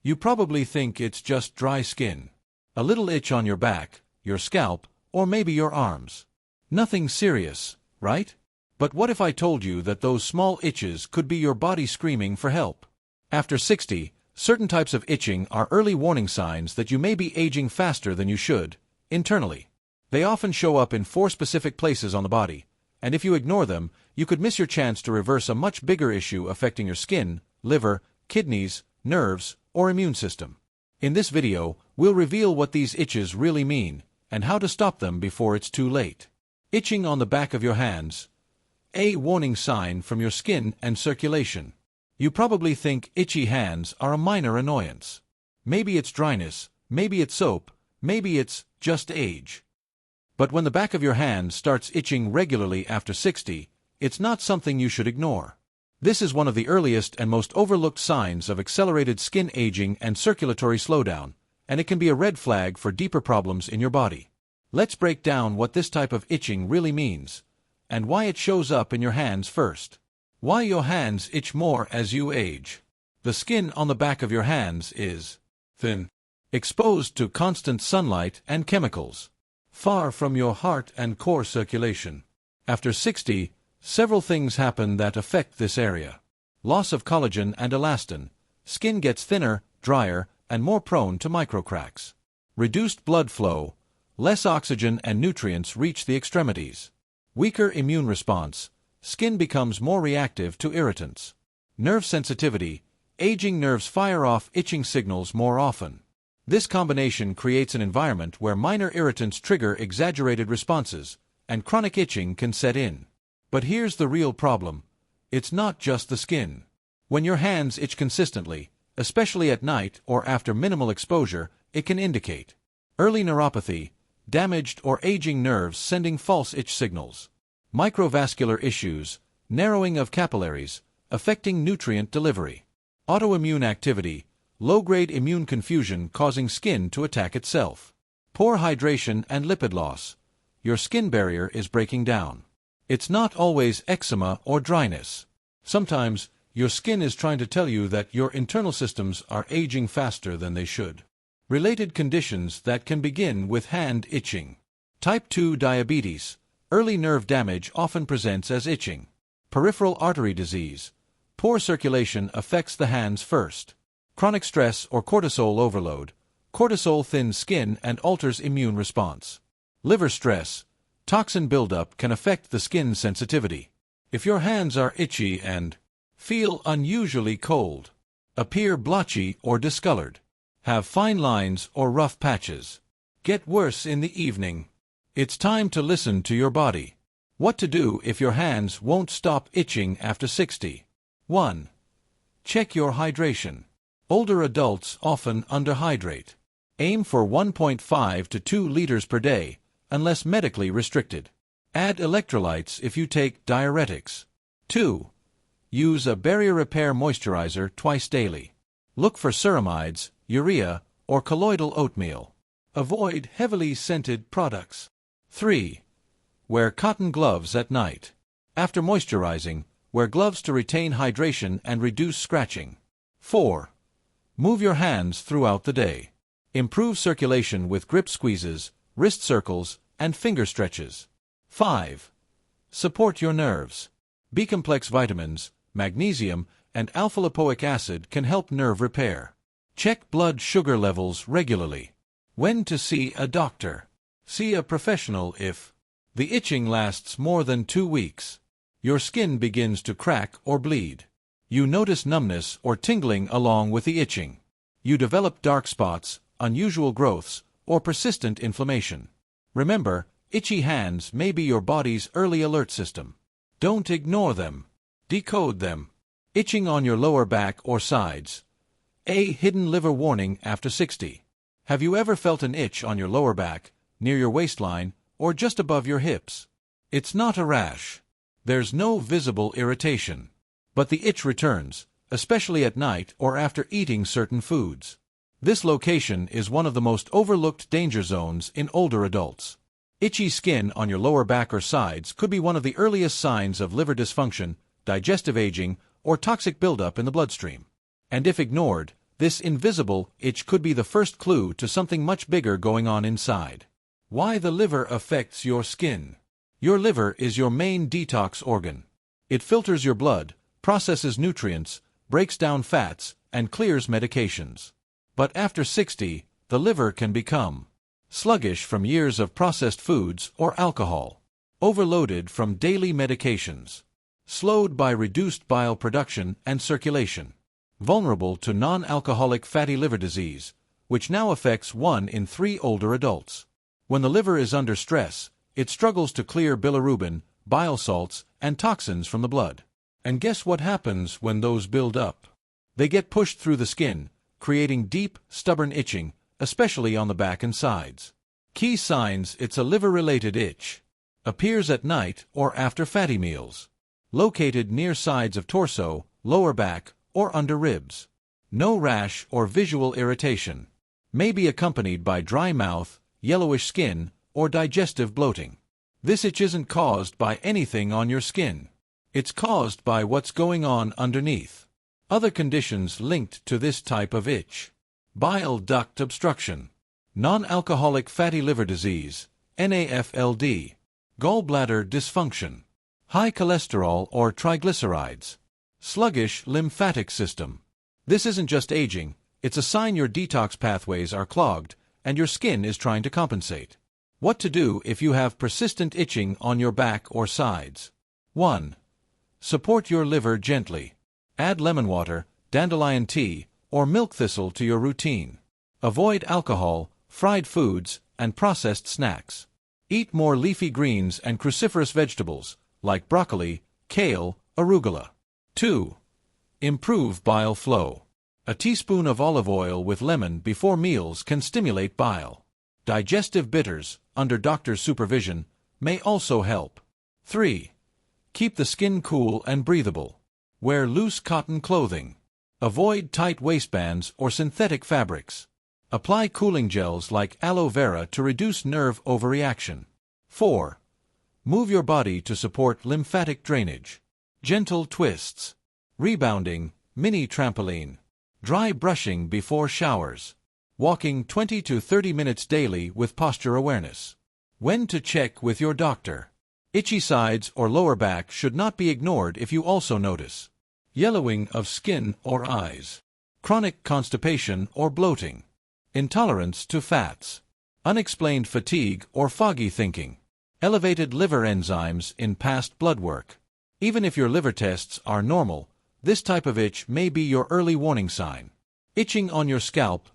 You probably think it's just dry skin. A little itch on your back, your scalp, or maybe your arms. Nothing serious, right? But what if I told you that those small itches could be your body screaming for help? After 60, certain types of itching are early warning signs that you may be aging faster than you should, internally. They often show up in 4 specific places on the body, and if you ignore them, you could miss your chance to reverse a much bigger issue affecting your skin, liver, kidneys, nerves, or immune system. In this video, we'll reveal what these itches really mean, and how to stop them before it's too late. Itching on the back of your hands. A warning sign from your skin and circulation. You probably think itchy hands are a minor annoyance. Maybe it's dryness, maybe it's soap, maybe it's just age. But when the back of your hand starts itching regularly after 60, it's not something you should ignore. This is one of the earliest and most overlooked signs of accelerated skin aging and circulatory slowdown, and it can be a red flag for deeper problems in your body. Let's break down what this type of itching really means, and why it shows up in your hands first. Why your hands itch more as you age. The skin on the back of your hands is thin, exposed to constant sunlight and chemicals, far from your heart and core circulation. After 60, several things happen that affect this area. Loss of collagen and elastin. Skin gets thinner, drier, and more prone to microcracks. Reduced blood flow. Less oxygen and nutrients reach the extremities. Weaker immune response. Skin becomes more reactive to irritants. Nerve sensitivity. Aging nerves fire off itching signals more often. This combination creates an environment where minor irritants trigger exaggerated responses, and chronic itching can set in. But here's the real problem. It's not just the skin. When your hands itch consistently, especially at night or after minimal exposure, it can indicate early neuropathy, damaged or aging nerves sending false itch signals. Microvascular issues, narrowing of capillaries, affecting nutrient delivery. Autoimmune activity, low-grade immune confusion causing skin to attack itself. Poor hydration and lipid loss. Your skin barrier is breaking down. It's not always eczema or dryness. Sometimes, your skin is trying to tell you that your internal systems are aging faster than they should. Related conditions that can begin with hand itching. Type 2 diabetes. Early nerve damage often presents as itching. Peripheral artery disease. Poor circulation affects the hands first. Chronic stress or cortisol overload. Cortisol thins skin and alters immune response. Liver stress. Toxin buildup can affect the skin's sensitivity. If your hands are itchy and feel unusually cold, appear blotchy or discolored, have fine lines or rough patches, get worse in the evening, it's time to listen to your body. What to do if your hands won't stop itching after 60. 1. Check your hydration. Older adults often underhydrate. Aim for 1.5 to 2 liters per day, unless medically restricted. Add electrolytes if you take diuretics. 2. Use a barrier repair moisturizer twice daily. Look for ceramides, urea, or colloidal oatmeal. Avoid heavily scented products. 3. Wear cotton gloves at night. After moisturizing, wear gloves to retain hydration and reduce scratching. 4. Move your hands throughout the day. Improve circulation with grip squeezes, wrist circles, and finger stretches. 5. Support your nerves. B-complex vitamins, magnesium, and alpha-lipoic acid can help nerve repair. Check blood sugar levels regularly. When to see a doctor. See a professional if the itching lasts more than 2 weeks. Your skin begins to crack or bleed. You notice numbness or tingling along with the itching. You develop dark spots, unusual growths, or persistent inflammation. Remember, itchy hands may be your body's early alert system. Don't ignore them. Decode them. Itching on your lower back or sides. A hidden liver warning after 60. Have you ever felt an itch on your lower back, near your waistline, or just above your hips? It's not a rash. There's no visible irritation. But the itch returns, especially at night or after eating certain foods. This location is one of the most overlooked danger zones in older adults. Itchy skin on your lower back or sides could be one of the earliest signs of liver dysfunction, digestive aging, or toxic buildup in the bloodstream. And if ignored, This invisible itch could be the first clue to something much bigger going on inside. Why the liver affects your skin. Your liver is your main detox organ. It filters your blood, processes nutrients, breaks down fats, and clears medications. But after 60, the liver can become sluggish from years of processed foods or alcohol, overloaded from daily medications, slowed by reduced bile production and circulation, vulnerable to non-alcoholic fatty liver disease, which now affects 1 in 3 older adults. When the liver is under stress, it struggles to clear bilirubin, bile salts, and toxins from the blood. And guess what happens when those build up? They get pushed through the skin, creating deep, stubborn itching, especially on the back and sides. Key signs: it's a liver-related itch. Appears at night or after fatty meals. Located near sides of torso, lower back, or under ribs. No rash or visual irritation. May be accompanied by dry mouth, yellowish skin, or digestive bloating. This itch isn't caused by anything on your skin. It's caused by what's going on underneath. Other conditions linked to this type of itch: bile duct obstruction, non-alcoholic fatty liver disease, NAFLD, gallbladder dysfunction, high cholesterol or triglycerides, sluggish lymphatic system. This isn't just aging, it's a sign your detox pathways are clogged and your skin is trying to compensate. What to do if you have persistent itching on your back or sides? 1. Support your liver gently. Add lemon water, dandelion tea, or milk thistle to your routine. Avoid alcohol, fried foods, and processed snacks. Eat more leafy greens and cruciferous vegetables, like broccoli, kale, arugula. 2. Improve bile flow. A teaspoon of olive oil with lemon before meals can stimulate bile. Digestive bitters, under doctor's supervision, may also help. 3. Keep the skin cool and breathable. Wear loose cotton clothing. Avoid tight waistbands or synthetic fabrics. Apply cooling gels like aloe vera to reduce nerve overreaction. 4. Move your body to support lymphatic drainage. Gentle twists. Rebounding, mini trampoline. Dry brushing before showers. Walking 20 to 30 minutes daily with posture awareness. When to check with your doctor. Itchy sides or lower back should not be ignored if you also notice yellowing of skin or eyes, chronic constipation or bloating, intolerance to fats, unexplained fatigue or foggy thinking, elevated liver enzymes in past blood work. Even if your liver tests are normal, this type of itch may be your early warning sign. Itching on your scalp,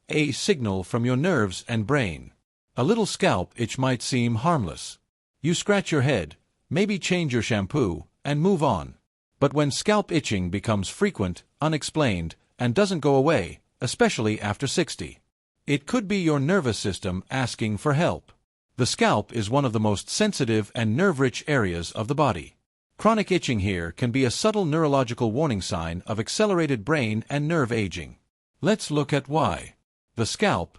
a signal from your nerves and brain. A little scalp itch might seem harmless. You scratch your head, maybe change your shampoo, and move on. But when scalp itching becomes frequent, unexplained, and doesn't go away, especially after 60, it could be your nervous system asking for help. The scalp is one of the most sensitive and nerve-rich areas of the body. Chronic itching here can be a subtle neurological warning sign of accelerated brain and nerve aging. Let's look at why. The scalp.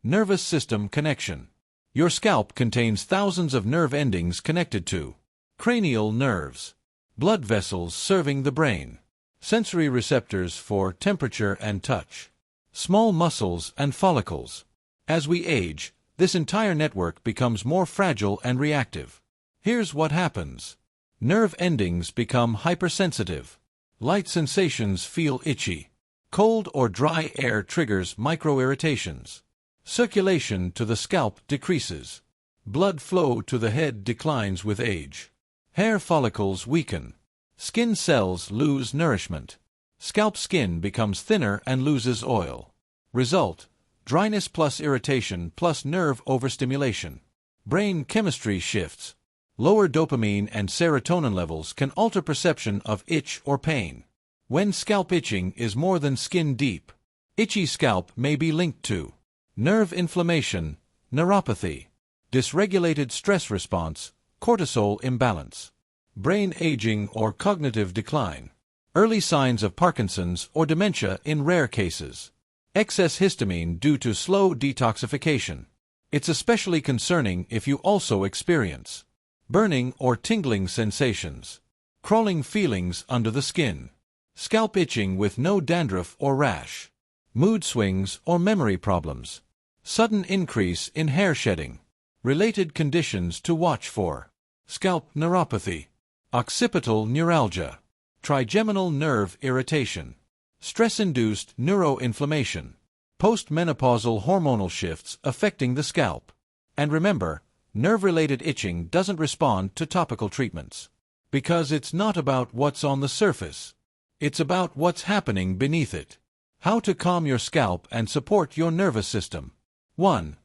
Nervous system connection. Your scalp contains thousands of nerve endings connected to cranial nerves, blood vessels serving the brain, sensory receptors for temperature and touch, small muscles and follicles. As we age, this entire network becomes more fragile and reactive. Here's what happens. Nerve endings become hypersensitive. Light sensations feel itchy. Cold or dry air triggers microirritations. Circulation to the scalp decreases. Blood flow to the head declines with age. Hair follicles weaken. Skin cells lose nourishment. Scalp skin becomes thinner and loses oil. Result: dryness plus irritation plus nerve overstimulation. Brain chemistry shifts. Lower dopamine and serotonin levels can alter perception of itch or pain. When scalp itching is more than skin deep, itchy scalp may be linked to nerve inflammation, neuropathy, dysregulated stress response, cortisol imbalance, brain aging or cognitive decline, early signs of Parkinson's or dementia in rare cases, excess histamine due to slow detoxification. It's especially concerning if you also experience burning or tingling sensations, crawling feelings under the skin, scalp itching with no dandruff or rash. mood swings or memory problems, sudden increase in hair shedding. Related conditions to watch for: scalp neuropathy, occipital neuralgia, trigeminal nerve irritation, stress-induced neuroinflammation, postmenopausal hormonal shifts affecting the scalp. And remember, nerve-related itching doesn't respond to topical treatments. Because it's not about what's on the surface. It's about what's happening beneath it. How to calm your scalp and support your nervous system. 1.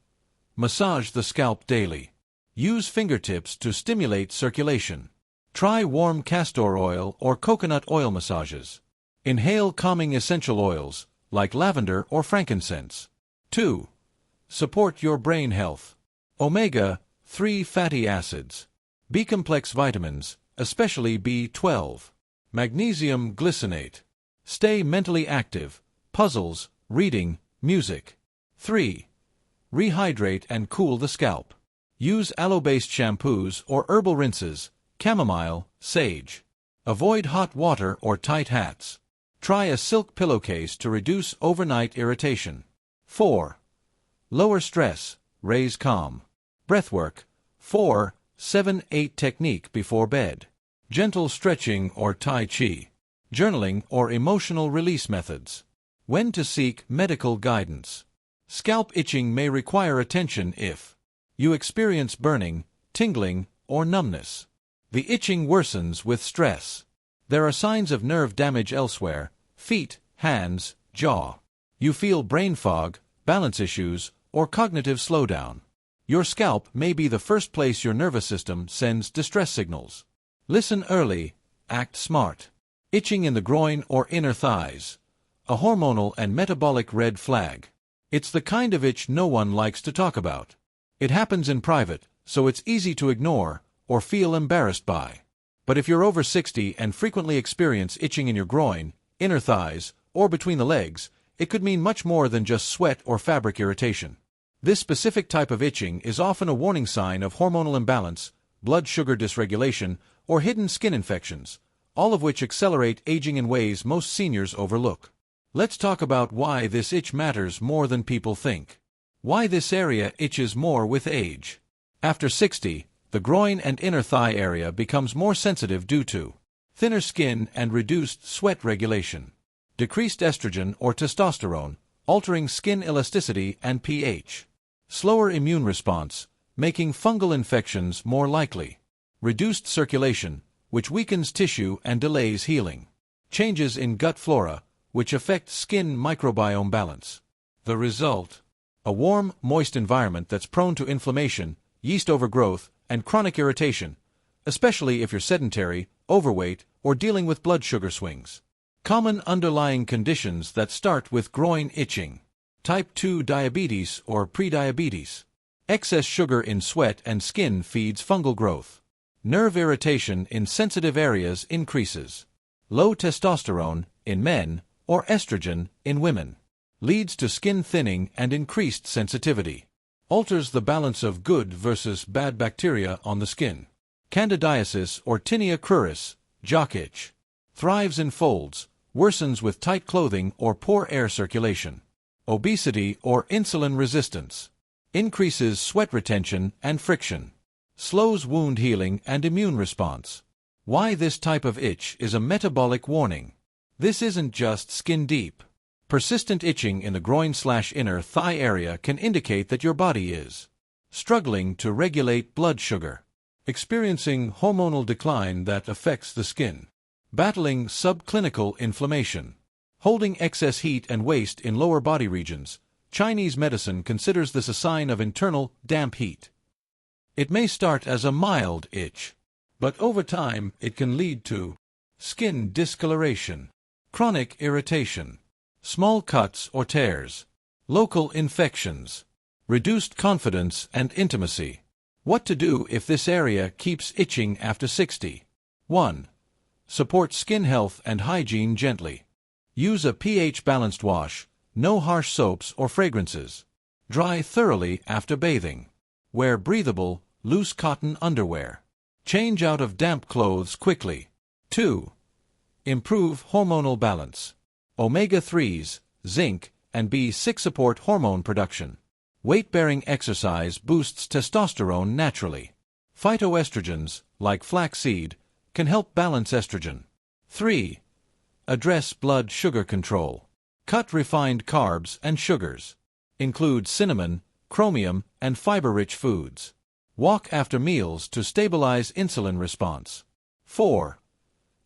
Massage the scalp daily. Use fingertips to stimulate circulation. Try warm castor oil or coconut oil massages. Inhale calming essential oils, like lavender or frankincense. 2. Support your brain health. Omega-3 fatty acids. B-complex vitamins, especially B12. Magnesium glycinate. Stay mentally active. Puzzles, reading, music. 3. Rehydrate and cool the scalp. Use aloe-based shampoos or herbal rinses, chamomile, sage. Avoid hot water or tight hats. Try a silk pillowcase to reduce overnight irritation. 4. Lower stress, raise calm. Breathwork, 4-7-8 technique before bed. Gentle stretching or Tai Chi. Journaling or emotional release methods. When to seek medical guidance. Scalp itching may require attention if you experience burning, tingling, or numbness. The itching worsens with stress. There are signs of nerve damage elsewhere: feet, hands, jaw. You feel brain fog, balance issues, or cognitive slowdown. Your scalp may be the first place your nervous system sends distress signals. Listen early, act smart. Itching in the groin or inner thighs. A hormonal and metabolic red flag. It's the kind of itch no one likes to talk about. It happens in private, so it's easy to ignore or feel embarrassed by. But if you're over 60 and frequently experience itching in your groin, inner thighs, or between the legs, it could mean much more than just sweat or fabric irritation. This specific type of itching is often a warning sign of hormonal imbalance, blood sugar dysregulation, or hidden skin infections, all of which accelerate aging in ways most seniors overlook. Let's talk about why this itch matters more than people think. Why this area itches more with age. After 60, the groin and inner thigh area becomes more sensitive due to thinner skin and reduced sweat regulation. Decreased estrogen or testosterone, altering skin elasticity and pH. Slower immune response, making fungal infections more likely. Reduced circulation, which weakens tissue and delays healing. Changes in gut flora, which affect skin microbiome balance. The result: a warm, moist environment that's prone to inflammation, yeast overgrowth, and chronic irritation, especially if you're sedentary, overweight, or dealing with blood sugar swings. Common underlying conditions that start with groin itching. Type 2 diabetes or prediabetes. Excess sugar in sweat and skin feeds fungal growth. Nerve irritation in sensitive areas increases. Low testosterone, in men, or estrogen, in women, leads to skin thinning and increased sensitivity. Alters the balance of good versus bad bacteria on the skin. Candidiasis or tinea cruris, jock itch. Thrives in folds, worsens with tight clothing or poor air circulation. Obesity or insulin resistance. Increases sweat retention and friction. Slows wound healing and immune response. Why this type of itch is a metabolic warning. This isn't just skin deep. Persistent itching in the groin/inner thigh area can indicate that your body is struggling to regulate blood sugar, experiencing hormonal decline that affects the skin, battling subclinical inflammation, holding excess heat and waste in lower body regions. Chinese medicine considers this a sign of internal damp heat. It may start as a mild itch, but over time it can lead to skin discoloration, chronic irritation, small cuts or tears, local infections, reduced confidence and intimacy. What to do if this area keeps itching after 60? 1. Support skin health and hygiene gently. Use a pH-balanced wash, no harsh soaps or fragrances. Dry thoroughly after bathing. Wear breathable, loose cotton underwear. Change out of damp clothes quickly. 2. Improve hormonal balance. Omega-3s, zinc, and B6 support hormone production. Weight-bearing exercise boosts testosterone naturally. Phytoestrogens, like flaxseed, can help balance estrogen. 3. Address blood sugar control. Cut refined carbs and sugars. Include cinnamon, chromium, and fiber-rich foods. Walk after meals to stabilize insulin response. 4.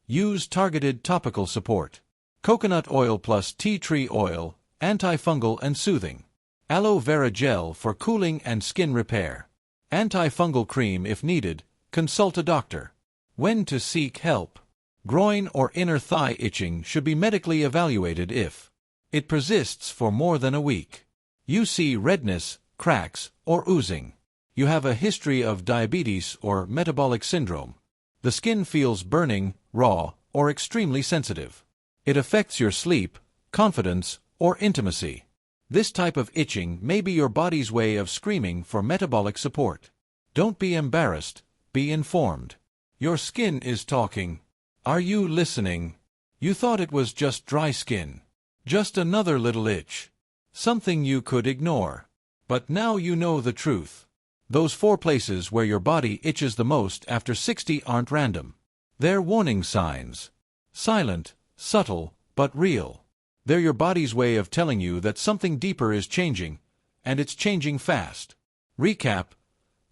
Use targeted topical support. Coconut oil plus tea tree oil, antifungal and soothing. Aloe vera gel for cooling and skin repair. Antifungal cream if needed, consult a doctor. When to seek help. Groin or inner thigh itching should be medically evaluated if it persists for more than a week. You see redness, cracks, or oozing. You have a history of diabetes or metabolic syndrome. The skin feels burning, raw, or extremely sensitive. It affects your sleep, confidence, or intimacy. This type of itching may be your body's way of screaming for metabolic support. Don't be embarrassed, be informed. Your skin is talking. Are you listening? You thought it was just dry skin. Just another little itch. Something you could ignore. But now you know the truth. Those 4 places where your body itches the most after 60 aren't random. They're warning signs. Silent, subtle, but real. They're your body's way of telling you that something deeper is changing, and it's changing fast. Recap: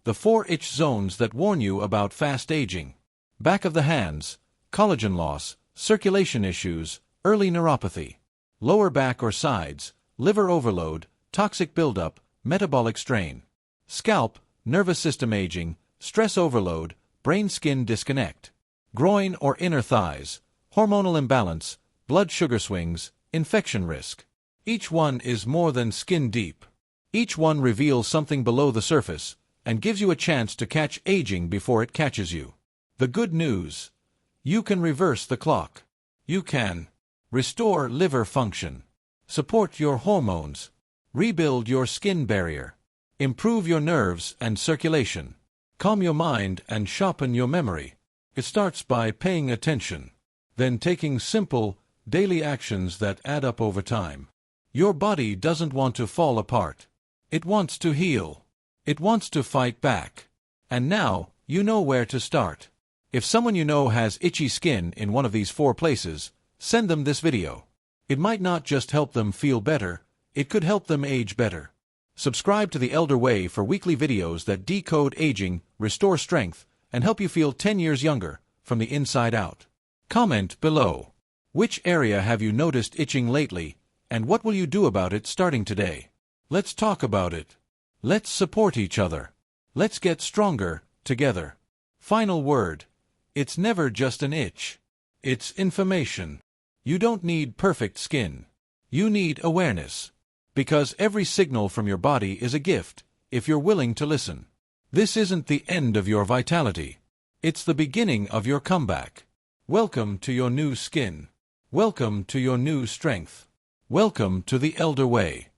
the 4 itch zones that warn you about fast aging. Back of the hands, collagen loss, circulation issues, early neuropathy. Lower back or sides, liver overload, toxic buildup, metabolic strain. Scalp, nervous system aging, stress overload, brain-skin disconnect. Groin or inner thighs, hormonal imbalance, blood sugar swings, infection risk. Each one is more than skin deep. Each one reveals something below the surface and gives you a chance to catch aging before it catches you. The good news: you can reverse the clock. You can restore liver function, support your hormones, rebuild your skin barrier, improve your nerves and circulation, calm your mind and sharpen your memory. It starts by paying attention, then taking simple, daily actions that add up over time. Your body doesn't want to fall apart. It wants to heal. It wants to fight back. And now, you know where to start. If someone you know has itchy skin in one of these 4 places, send them this video. It might not just help them feel better, it could help them age better. Subscribe to The Elder Way for weekly videos that decode aging, restore strength, and help you feel 10 years younger, from the inside out. Comment below. Which area have you noticed itching lately, and what will you do about it starting today? Let's talk about it. Let's support each other. Let's get stronger, together. Final word: it's never just an itch. It's information. You don't need perfect skin. You need awareness. Because every signal from your body is a gift, if you're willing to listen. This isn't the end of your vitality. It's the beginning of your comeback. Welcome to your new skin. Welcome to your new strength. Welcome to the Elder Way.